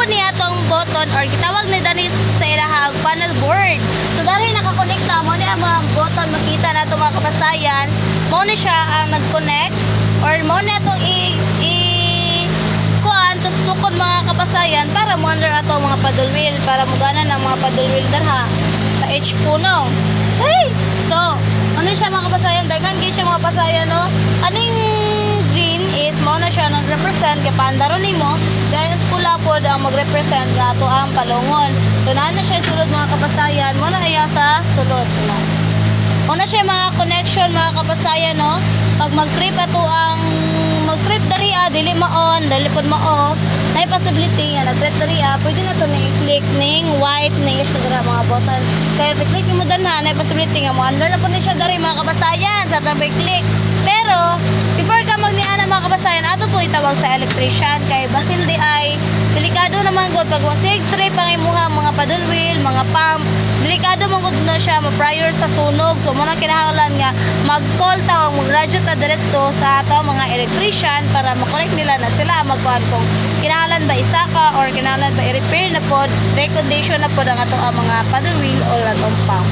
po niya tong button or gitawag ni dani sa ilahang panel board. So dahil nakakonekta mo niya mga button, makita na ito mga kabasayan, mo ni siya ang nag-connect or mo na itong kuan tapos tukod mga kabasayan para mo under ato mga paddle wheel para mugana ng mga paddle wheel darha sa H puno. Hey! So, ano siya mga kabasayan, daghan kay siya mga kabasayan, no? Aning green is mo na siya nag-represent kay pandaro nimo, dahil pula pod ang mag-represent nga ato ang palungon. So na siya sulod mga kabasayan, mo na iya sa sulod, no? Mo na siya mga connection mga kabasayan, no? Pag mag-trip ato ang mag-trip dari dili ma-on, dili pod ma-off, na possibility nga nag-trip dari pwede na to ni i-click ning white ning Instagram mga button. Kaya i-click mo danha, na possibility nga mo under na pod ni siya dari mga kabasayan sa tabay click. Pero before ka magniana mga kabasayan, ato po itawag sa electrician kay basin di ay delikado naman gud pag wasig trip ang imuha mga paddle wheel, mga pump, delikado man gud na siya ma-prior sa sunog. So mo na kinahanglan nga mag-call ta o mag-radyo ta diretso sa ato mga electrician para ma-correct nila na sila magkuhan kung kinahanglan ba isaka or kinahanglan ba i-repair na pod, recondition na pod ang ato ang mga paddle wheel o atong pump.